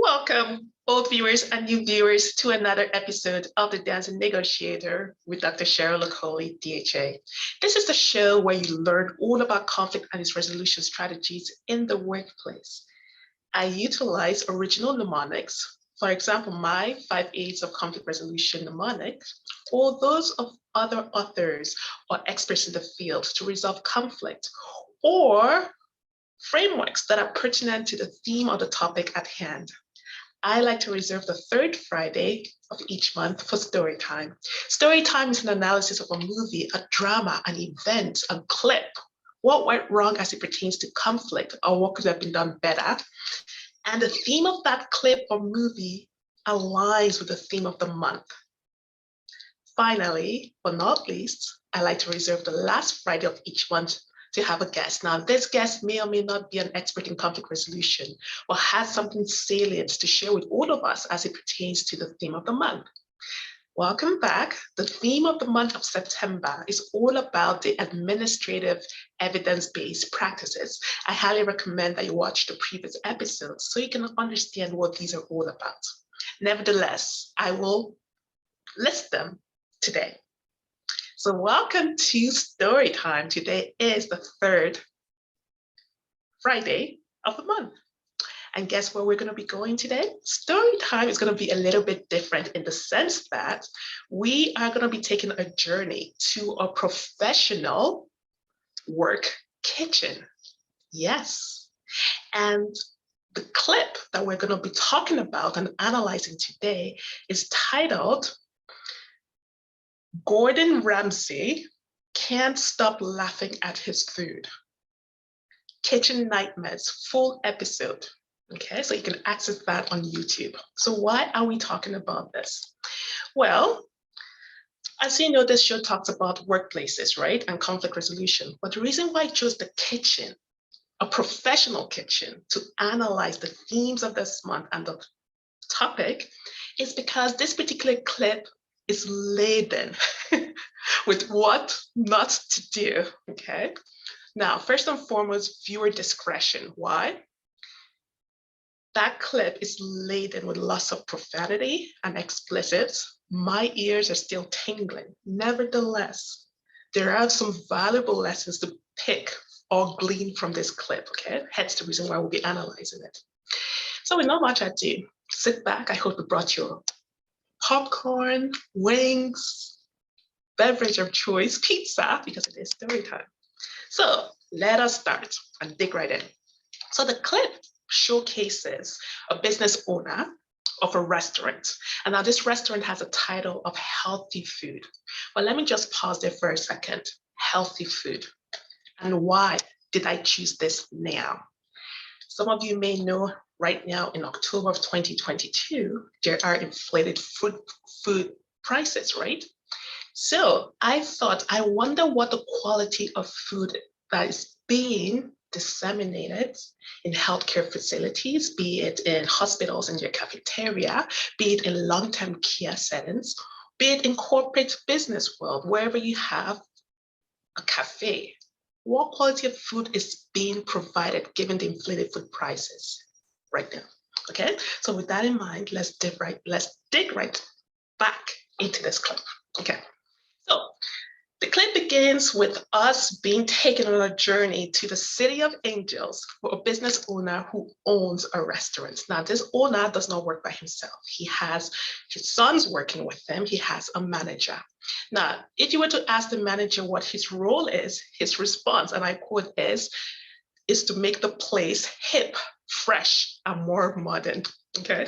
Welcome, old viewers and new viewers, to another episode of The Dancing Negotiator with Dr. Cheryl Okoli, DHA. This is the show where you learn all about conflict and its resolution strategies in the workplace. I utilize original mnemonics, for example, my 5 A's of conflict resolution mnemonics, or those of other authors or experts in the field to resolve conflict, or frameworks that are pertinent to the theme of the topic at hand. I like to reserve the third Friday of each month for story time. Story time is an analysis of a movie, a drama, an event, a clip, what went wrong as it pertains to conflict or what could have been done better. And the theme of that clip or movie aligns with the theme of the month. Finally, but not least, I like to reserve the last Friday of each month to have a guest. Now, this guest may or may not be an expert in conflict resolution or has something salient to share with all of us as it pertains to the theme of the month. Welcome back. The theme of the month of September is all about the administrative evidence-based practices. I highly recommend that you watch the previous episodes so you can understand what these are all about. Nevertheless, I will list them today. So welcome to story time. Today is the third Friday of the month. And guess where we're going to be going today? Story time is going to be a little bit different in the sense that we are going to be taking a journey to a professional work kitchen. Yes. And the clip that we're going to be talking about and analyzing today is titled Gordon Ramsay Can't Stop Laughing at His Food. Kitchen Nightmares, full episode. Okay, so you can access that on YouTube. So why are we talking about this? Well, as you know, this show talks about workplaces, right? And conflict resolution. But the reason why I chose the kitchen, a professional kitchen, to analyze the themes of this month and the topic is because this particular clip is laden with what not to do, okay? Now, first and foremost, viewer discretion. Why? That clip is laden with lots of profanity and explicits. My ears are still tingling. Nevertheless, there are some valuable lessons to pick or glean from this clip, okay? Hence the reason why we'll be analyzing it. So with not much ado, sit back. I hope you brought your popcorn, wings, beverage of choice, pizza, because it is story time. So let us start and dig right in. So the clip showcases a business owner of a restaurant. And now this restaurant has a title of healthy food. But let me just pause there for a second. Healthy food. And why did I choose this now? Some of you may know right now in October of 2022, there are inflated food prices, right? So I thought, I wonder what the quality of food that is being disseminated in healthcare facilities, be it in hospitals in your cafeteria, be it in long-term care settings, be it in corporate business world, wherever you have a cafe. What quality of food is being provided given the inflated food prices right now? Okay, so with that in mind, let's dig right back into this clip. Okay, so the clip begins with us being taken on a journey to the City of Angels for a business owner who owns a restaurant. Now, this owner does not work by himself. He has his sons working with him. He has a manager. Now, if you were to ask the manager what his role is, his response, and I quote, is to make the place hip, fresh, and more modern, okay?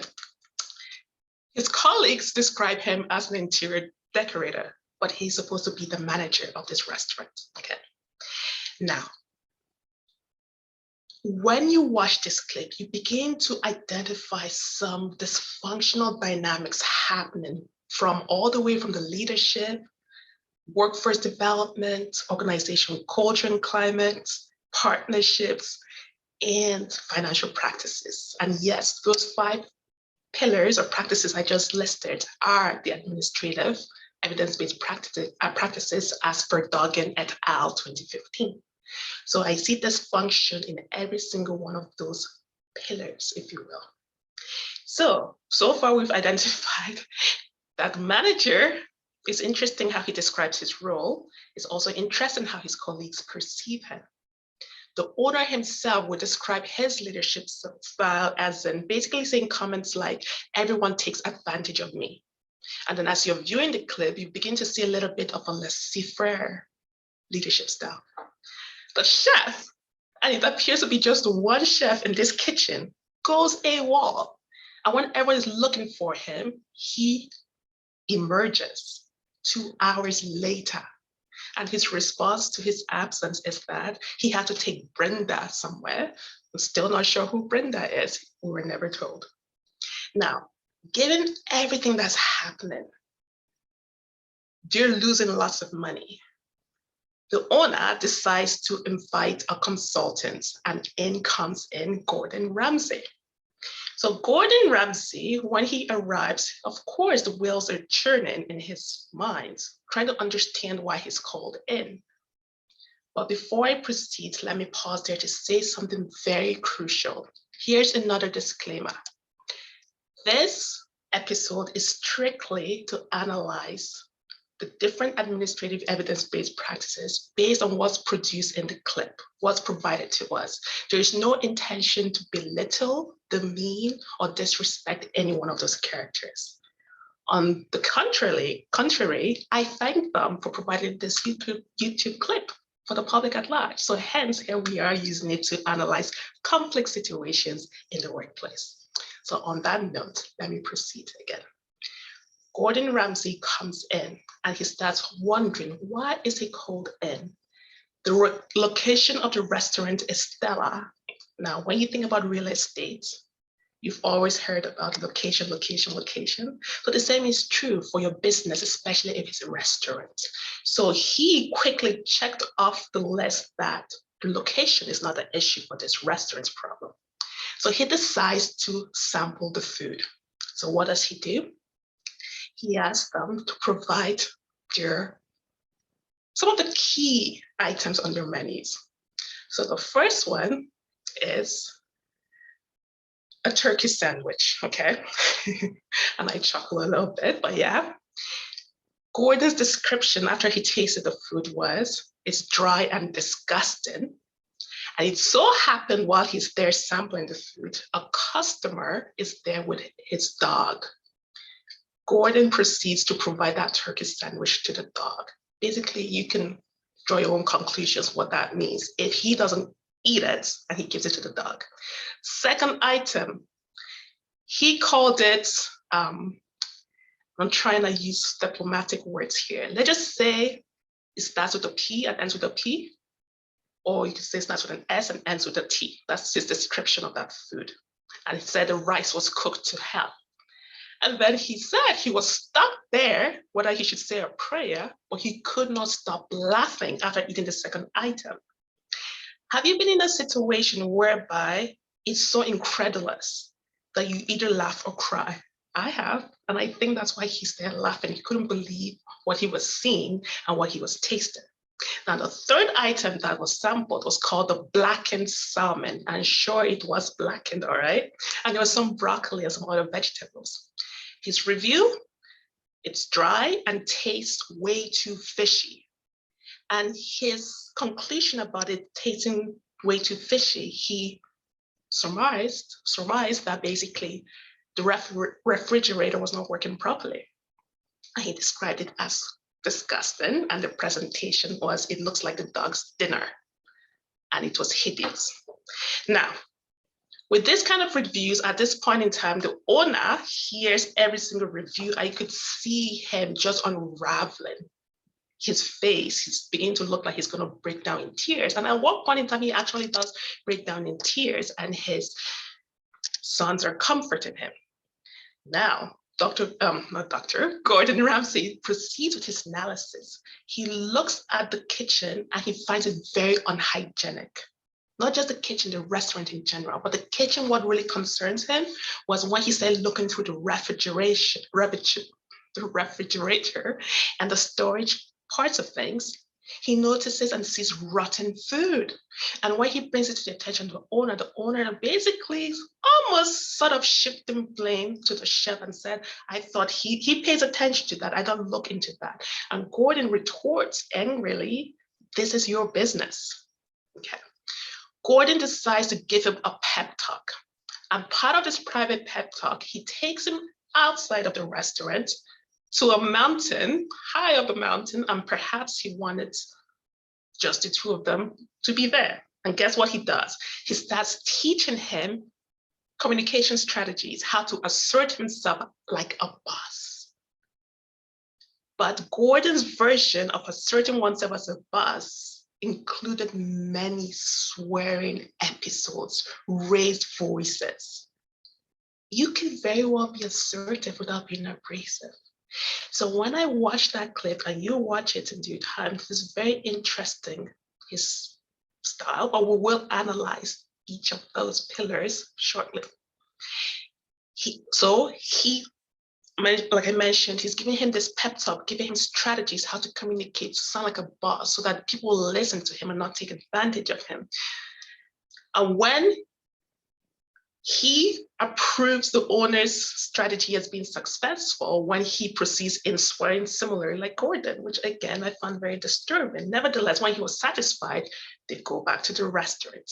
His colleagues describe him as an interior decorator, but he's supposed to be the manager of this restaurant, okay? Now, when you watch this clip, you begin to identify some dysfunctional dynamics happening from all the way from the leadership, workforce development, organizational culture and climate, partnerships, and financial practices. And yes, those 5 pillars or practices I just listed are the administrative evidence-based practices as per Duggan et al. 2015. So I see this function in every single one of those pillars, if you will. So far we've identified that manager. It's interesting how he describes his role. It's also interesting how his colleagues perceive him. The owner himself would describe his leadership style as in basically saying comments like, everyone takes advantage of me. And then as you're viewing the clip, you begin to see a little bit of a laissez-faire leadership style. The chef, and it appears to be just one chef in this kitchen, goes AWOL. And when everyone is looking for him, he emerges 2 hours later. And his response to his absence is that he had to take Brenda somewhere. I'm still not sure who Brenda is. We were never told. Now, given everything that's happening, they're losing lots of money. The owner decides to invite a consultant, and in comes in Gordon Ramsay. So Gordon Ramsay, when he arrives, of course, the wheels are churning in his mind, trying to understand why he's called in. But before I proceed, let me pause there to say something very crucial. Here's another disclaimer. This episode is strictly to analyze the different administrative evidence-based practices based on what's produced in the clip, what's provided to us. There is no intention to belittle, demean, or disrespect any one of those characters. On the contrary, I thank them for providing this YouTube clip for the public at large. So hence, here we are using it to analyze complex situations in the workplace. So on that note, let me proceed again. Gordon Ramsay comes in and he starts wondering, why is he called in? The location of the restaurant is stellar. Now, when you think about real estate, you've always heard about location, location, location. So the same is true for your business, especially if it's a restaurant. So he quickly checked off the list that the location is not an issue for this restaurant's problem. So he decides to sample the food. So what does he do? He asks them to provide some of the key items on their menus. So the first one is a turkey sandwich, okay? And I chuckle a little bit, but yeah. Gordon's description after he tasted the food was, it's dry and disgusting. And it so happened while he's there sampling the food, a customer is there with his dog. Gordon proceeds to provide that turkey sandwich to the dog. Basically, you can draw your own conclusions what that means. If he doesn't eat it, and he gives it to the dog. Second item, he called it, I'm trying to use diplomatic words here. Let's just say it starts with a P and ends with a P, or you can say it starts with an S and ends with a T. That's his description of that food. And he said the rice was cooked to hell. And then he said he was stuck there, whether he should say a prayer, but he could not stop laughing after eating the second item. Have you been in a situation whereby it's so incredulous that you either laugh or cry? I have, and I think that's why he's there laughing. He couldn't believe what he was seeing and what he was tasting. Now, the third item that was sampled was called the blackened salmon. And sure, it was blackened, all right? And there was some broccoli and some other vegetables. His review, it's dry and tastes way too fishy. And his conclusion about it tasting way too fishy, he surmised that basically the refrigerator was not working properly. And he described it as disgusting, and the presentation was, it looks like the dog's dinner, and it was hideous. Now, with this kind of reviews, at this point in time, the owner hears every single review. I could see him just unraveling. His face, he's beginning to look like he's going to break down in tears. And at one point in time, he actually does break down in tears, and his sons are comforting him. Now, Gordon Ramsay proceeds with his analysis. He looks at the kitchen and he finds it very unhygienic. Not just the kitchen, the restaurant in general, but the kitchen, what really concerns him was when he started looking through the refrigerator and the storage parts of things. He notices and sees rotten food. And when he brings it to the attention of the owner basically almost sort of shifting blame to the chef and said, I thought he pays attention to that. I don't look into that. And Gordon retorts angrily, this is your business. Okay. Gordon decides to give him a pep talk. And part of this private pep talk, he takes him outside of the restaurant to a mountain, high up a mountain, and perhaps he wanted just the two of them to be there. And guess what he does? He starts teaching him communication strategies, how to assert himself like a boss. But Gordon's version of asserting oneself as a boss included many swearing episodes, raised voices. You can very well be assertive without being abrasive. So when I watch that clip, and you watch it in due time, it's very interesting, his style, but we will analyze each of those pillars shortly. Like I mentioned, he's giving him this pep talk, giving him strategies, how to communicate, to sound like a boss so that people will listen to him and not take advantage of him. And when he approves the owner's strategy as being successful, when he proceeds in swearing similarly like Gordon, which again, I found very disturbing. Nevertheless, when he was satisfied, they go back to the restaurant.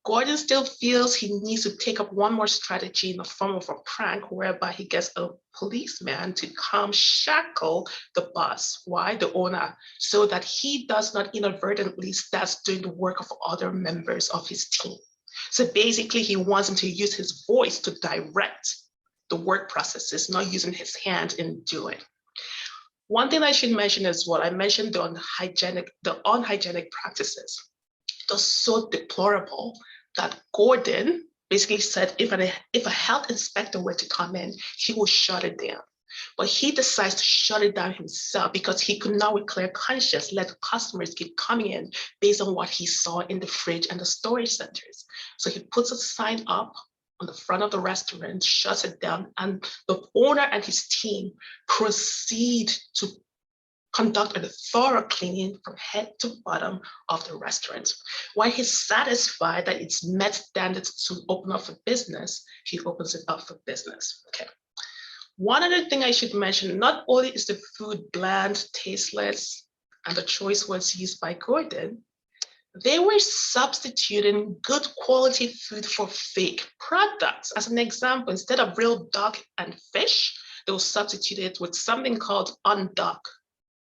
Gordon still feels he needs to take up one more strategy in the form of a prank, whereby he gets a policeman to come shackle the boss, why? The owner, so that he does not inadvertently start doing the work of other members of his team. So basically, he wants him to use his voice to direct the work processes, not using his hand in doing. One thing I should mention as well, I mentioned the unhygienic practices. It was so deplorable that Gordon basically said if a health inspector were to come in, he will shut it down. But he decides to shut it down himself because he could now, with clear conscience, let customers keep coming in based on what he saw in the fridge and the storage centers. So he puts a sign up on the front of the restaurant, shuts it down, and the owner and his team proceed to conduct a thorough cleaning from head to bottom of the restaurant. When he's satisfied that it's met standards to open up for business, he opens it up for business. Okay. One other thing I should mention, not only is the food bland, tasteless, and the choice words used by Gordon, they were substituting good quality food for fake products. As an example, instead of real duck and fish, they will substitute it with something called unduck,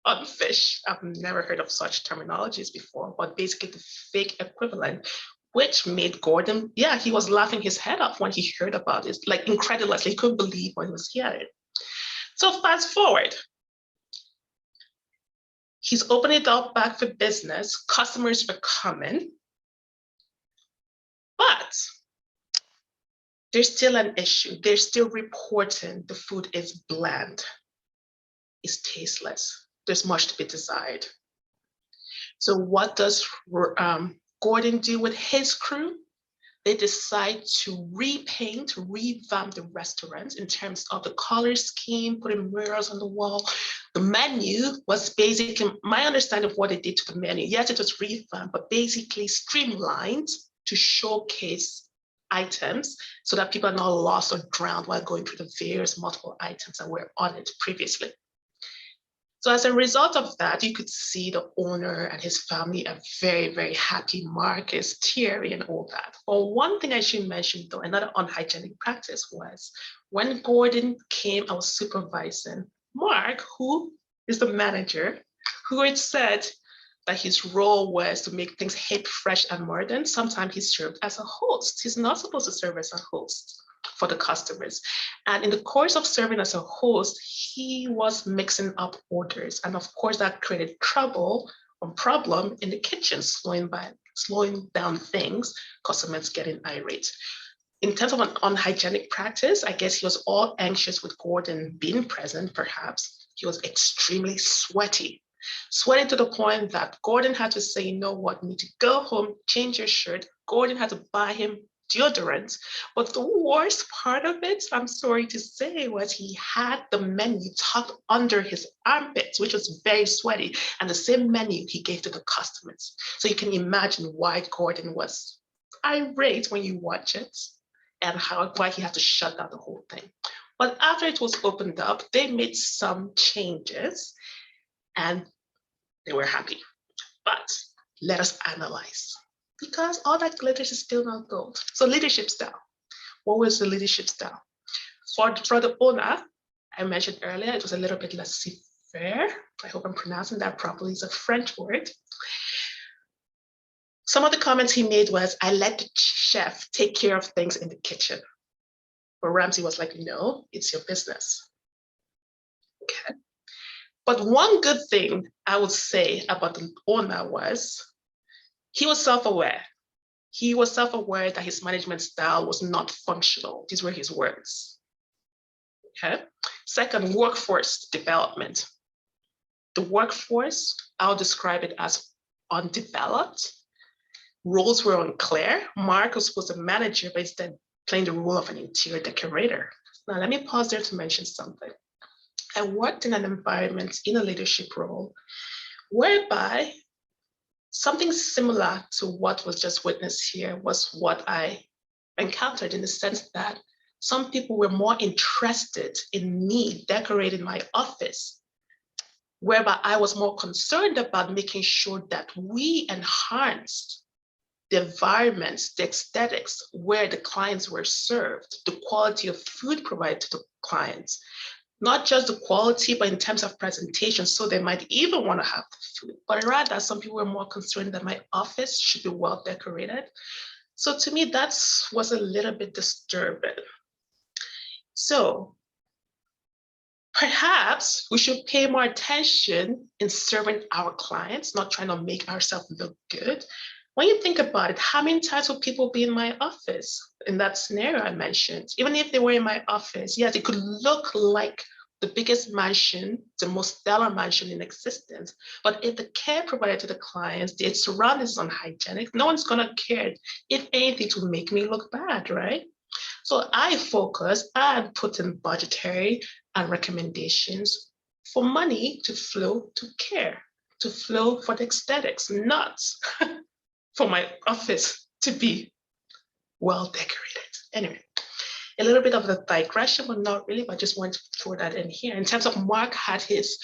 unfish. I've never heard of such terminologies before, but basically the fake equivalent, which made Gordon, he was laughing his head off when he heard about it, like incredulously, he couldn't believe what he was hearing. So fast forward, he's opening it up back for business, customers are coming, but there's still an issue. They're still reporting the food is bland, it's tasteless, there's much to be desired. So what does Gordon do with his crew? They decide to repaint, revamp the restaurant in terms of the color scheme, putting murals on the wall. The menu was basically, my understanding of what they did to the menu, yes, it was revamped, but basically streamlined to showcase items so that people are not lost or drowned while going through the various multiple items that were on it previously. So as a result of that, you could see the owner and his family are very, very happy. Mark is teary and all that. But one thing I should mention, though, another unhygienic practice was when Gordon came, I was supervising Mark, who is the manager, who had said that his role was to make things hip, fresh, and modern. Sometimes he served as a host. He's not supposed to serve as a host for the customers. And in the course of serving as a host, he was mixing up orders. And of course, that created trouble or problem in the kitchen, slowing down things, customers getting irate. In terms of an unhygienic practice, I guess he was all anxious with Gordon being present, perhaps. He was extremely sweaty to the point that Gordon had to say, you know what, you need to go home, change your shirt. Gordon had to buy him deodorant. But the worst part of it, I'm sorry to say, was he had the menu tucked under his armpits, which was very sweaty, and the same menu he gave to the customers. So you can imagine why Gordon was irate when you watch it, and why he had to shut down the whole thing. But after it was opened up, they made some changes and they were happy. But let us analyze, because all that glitters is still not gold. So leadership style. What was the leadership style? For the owner, I mentioned earlier, it was a little bit laissez-faire. I hope I'm pronouncing that properly. It's a French word. Some of the comments he made was, I let the chef take care of things in the kitchen. But Ramsay was like, no, it's your business. Okay. But one good thing I would say about the owner was he was self-aware. He was self-aware that his management style was not functional. These were his words. Okay. Second, workforce development. The workforce, I'll describe it as undeveloped. Roles were unclear. Mark was a manager, but instead playing the role of an interior decorator. Now, let me pause there to mention something. I worked in an environment in a leadership role whereby something similar to what was just witnessed here was what I encountered, in the sense that some people were more interested in me decorating my office, whereby I was more concerned about making sure that we enhanced the environments, the aesthetics where the clients were served, the quality of food provided to the clients, not just the quality, but in terms of presentation. So they might even want to have the food, but rather some people were more concerned that my office should be well decorated. So to me, that was a little bit disturbing. So perhaps we should pay more attention in serving our clients, not trying to make ourselves look good. When you think about it, how many times will people be in my office in that scenario I mentioned? Even if they were in my office, yes, it could look like the biggest mansion, the most stellar mansion in existence. But if the care provided to the clients, the surroundings is unhygienic, no one's gonna care. If anything, it will make me look bad, right? So I focus and put in budgetary and recommendations for money to flow to care, to flow for the aesthetics, not for my office to be well decorated. Anyway, a little bit of a digression, but not really, but I just want to throw that in here. In terms of Mark had his,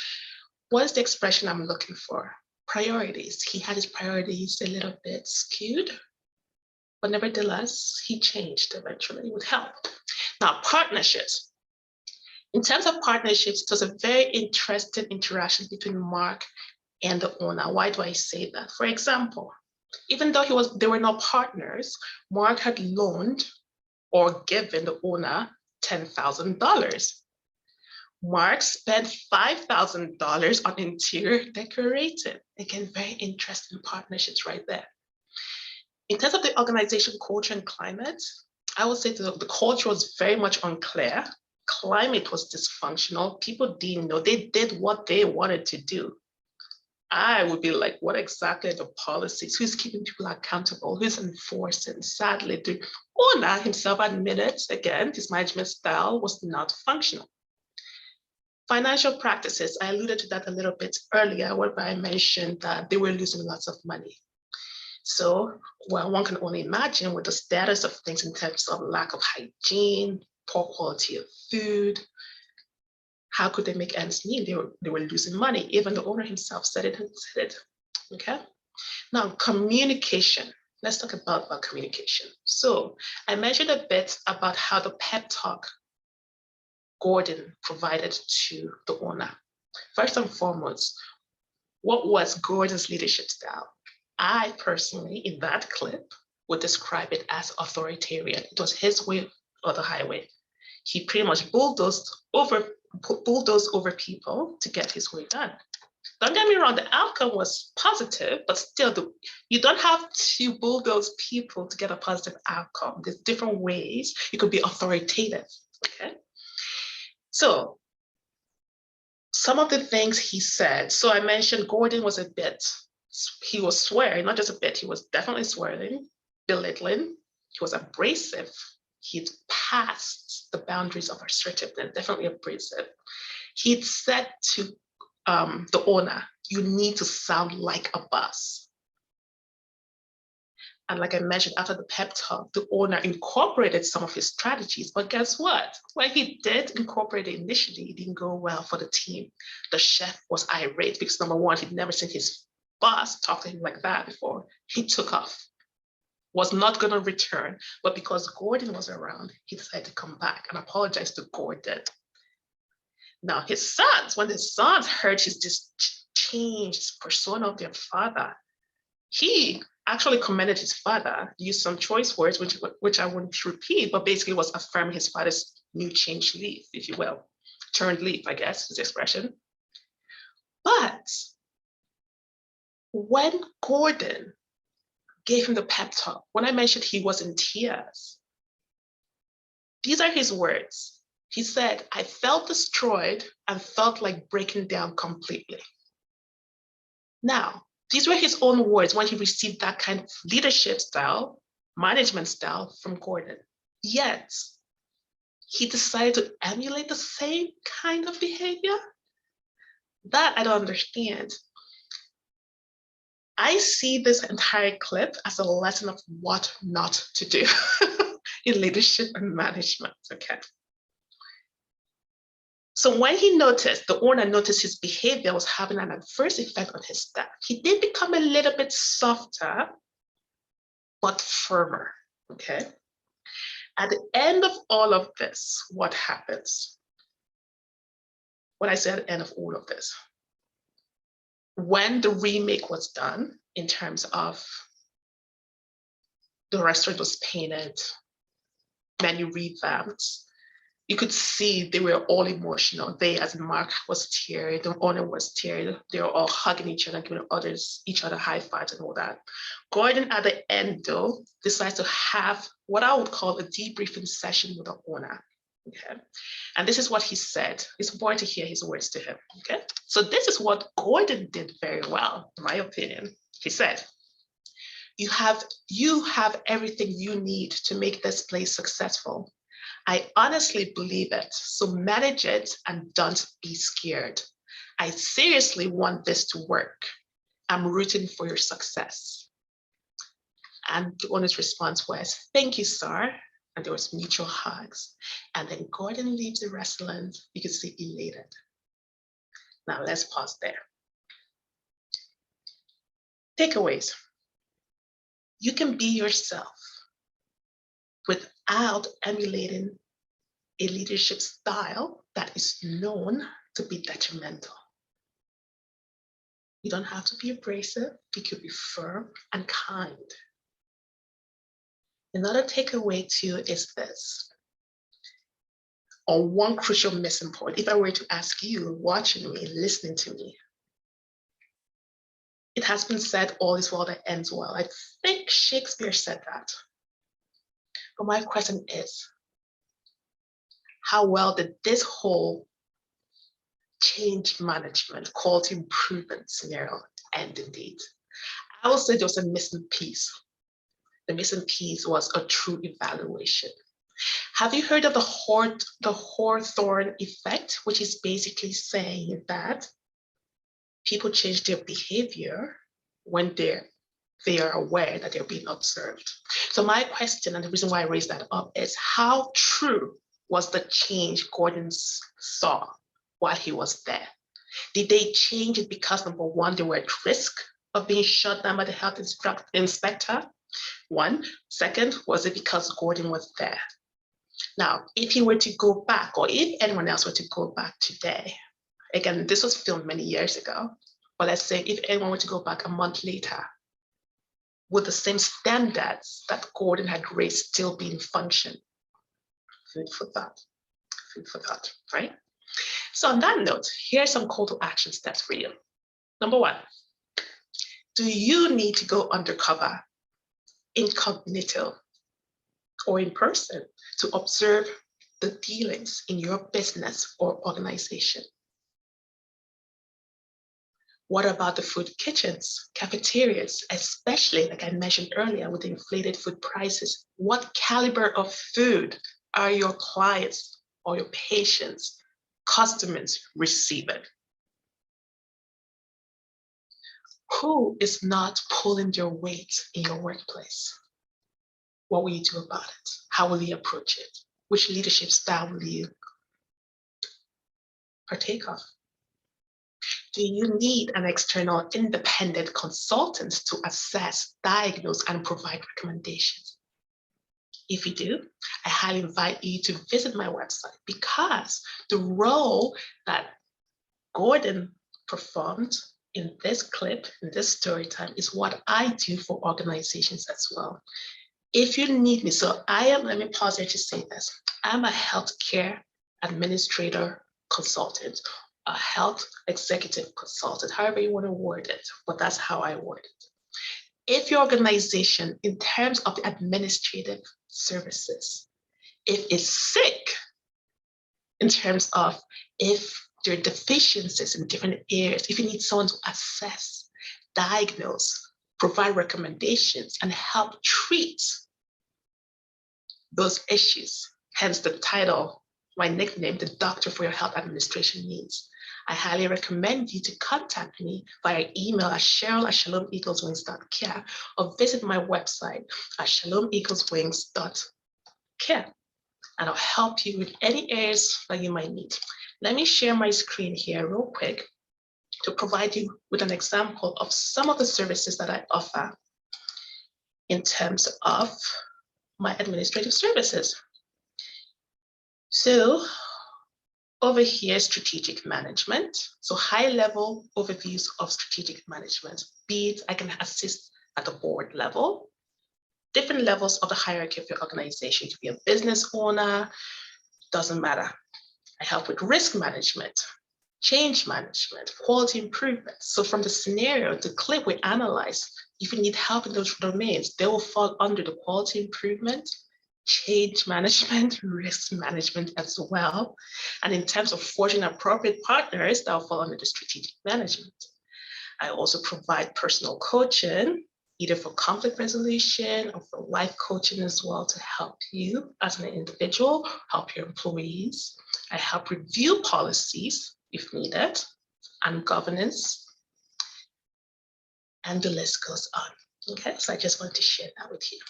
what is the expression I'm looking for? Priorities. He had his priorities a little bit skewed, but nevertheless, he changed eventually with help. Now, partnerships. In terms of partnerships, it was a very interesting interaction between Mark and the owner. Why do I say that? For example, even though they were not partners, Mark had loaned or given the owner $10,000. Mark spent $5,000 on interior decorating. Again, very interesting partnerships right there. In terms of the organization culture and climate, I would say the culture was very much unclear. Climate was dysfunctional. People didn't know. They did what they wanted to do. I would be like, what exactly are the policies? Who's keeping people accountable? Who's enforcing? Sadly, the owner himself admitted, again, his management style was not functional. Financial practices, I alluded to that a little bit earlier, whereby I mentioned that they were losing lots of money. So, well, one can only imagine with the status of things in terms of lack of hygiene, poor quality of food, how could they make ends meet? They were losing money. Even the owner himself said it. Okay. Now, communication. Let's talk about communication. So I mentioned a bit about how the pep talk Gordon provided to the owner. First and foremost, what was Gordon's leadership style? I personally, in that clip, would describe it as authoritarian. It was his way or the highway. He pretty much bulldozed over people to get his way done. Don't get me wrong, the outcome was positive, but still, you don't have to bulldoze people to get a positive outcome. There's different ways you could be authoritative, okay? So, some of the things he said, so I mentioned Gordon was he was swearing, not just a bit, he was definitely swearing, belittling, He was abrasive. He'd passed the boundaries of assertiveness, definitely abrasive. He'd said to the owner, you need to sound like a boss. And like I mentioned, after the pep talk, the owner incorporated some of his strategies. But guess what? When he did incorporate it initially, it didn't go well for the team. The chef was irate because, number one, he'd never seen his boss talk to him like that before. He took off, was not going to return. But because Gordon was around, he decided to come back and apologize to Gordon. Now, his sons, when the sons heard his changed persona of their father, he actually commended his father, used some choice words, which I won't repeat, but basically was affirming his father's new changed leaf, if you will. Turned leaf, I guess, is the expression. But when Gordon gave him the pep talk, when I mentioned he was in tears, these are his words. He said, I felt destroyed and felt like breaking down completely. Now, these were his own words when he received that kind of leadership style, management style from Gordon. Yet, he decided to emulate the same kind of behavior? That I don't understand. I see this entire clip as a lesson of what not to do in leadership and management, okay? So when he noticed, the owner noticed his behavior was having an adverse effect on his staff, he did become a little bit softer, but firmer, okay? At the end of all of this, what happens? When I say at the end of all of this, when the remake was done in terms of the restaurant was painted, menu revamped, you could see they were all emotional. They, as Mark, was teared, the owner was teared. They were all hugging each other, giving each other high fives and all that. Gordon, at the end, though, decides to have what I would call a debriefing session with the owner. Okay, and this is what he said. It's important to hear his words to him. Okay, so this is what Gordon did very well, in my opinion. He said, you have everything you need to make this place successful. I honestly believe it, so manage it and don't be scared. I seriously want this to work. I'm rooting for your success. And the owner's response was, thank you, sir. And there was mutual hugs. And then Gordon leaves the restaurant. You can see elated. Now let's pause there. Takeaways. You can be yourself without emulating a leadership style that is known to be detrimental. You don't have to be abrasive. You could be firm and kind. Another takeaway too is this, or one crucial missing point. If I were to ask you, watching me, listening to me, it has been said, all is well that ends well. I think Shakespeare said that. But my question is, how well did this whole change management, quality improvement scenario end indeed? I will say there was a missing piece. The missing piece was a true evaluation. Have you heard of the Hawthorne effect, which is basically saying that people change their behavior when they are aware that they're being observed? So my question, and the reason why I raised that up, is how true was the change Gordon saw while he was there? Did they change it because, number one, they were at risk of being shut down by the health inspector? One. Second, was it because Gordon was there? Now, if he were to go back, or if anyone else were to go back today, again, this was filmed many years ago, but let's say if anyone were to go back a month later, would the same standards that Gordon had raised still be in function? Food for thought, right? So on that note, here's some call to action steps for you. Number one, do you need to go undercover, incognito, or in person to observe the dealings in your business or organization? What about the food kitchens, cafeterias, especially like I mentioned earlier with the inflated food prices? What caliber of food are your clients or your patients, customers receiving? Who is not pulling your weight in your workplace? What will you do about it? How will you approach it? Which leadership style will you partake of? Do you need an external independent consultant to assess, diagnose, and provide recommendations? If you do, I highly invite you to visit my website, because the role that Gordon performed in this clip, in this story time, is what I do for organizations as well. If you need me, so let me pause here to say this. I'm a healthcare administrator consultant, a health executive consultant, however you want to word it, but that's how I word it. If your organization, in terms of the administrative services, if it's sick, in terms of if there are deficiencies in different areas, if you need someone to assess, diagnose, provide recommendations, and help treat those issues, hence the title, my nickname, the doctor for your health administration needs, I highly recommend you to contact me via email at cheryl@shalomeagleswings.care or visit my website at shalomeagleswings.care, and I'll help you with any areas that you might need. Let me share my screen here real quick to provide you with an example of some of the services that I offer in terms of my administrative services. So over here, strategic management. So high-level overviews of strategic management, be it I can assist at the board level, different levels of the hierarchy of your organization. To be a business owner, doesn't matter. I help with risk management, change management, quality improvement. So from the scenario, the clip we analyze, if you need help in those domains, they will fall under the quality improvement, change management, risk management as well. And in terms of forging appropriate partners, that will fall under the strategic management. I also provide personal coaching, either for conflict resolution or for life coaching as well, to help you as an individual, help your employees. I help review policies if needed, and governance, and the list goes on. Okay, so I just want to share that with you.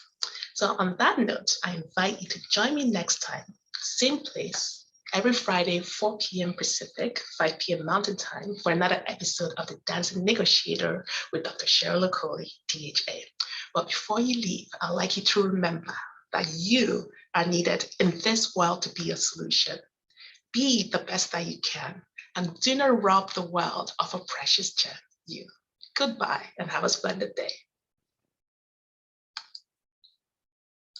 So on that note, I invite you to join me next time, same place, every Friday, 4 p.m. Pacific, 5 p.m. Mountain Time, for another episode of The Dancing Negotiator with Dr. Cheryl Okoli, DHA. But before you leave, I'd like you to remember that you are needed in this world to be a solution. Be the best that you can, and do not rob the world of a precious gem, you. Goodbye, and have a splendid day.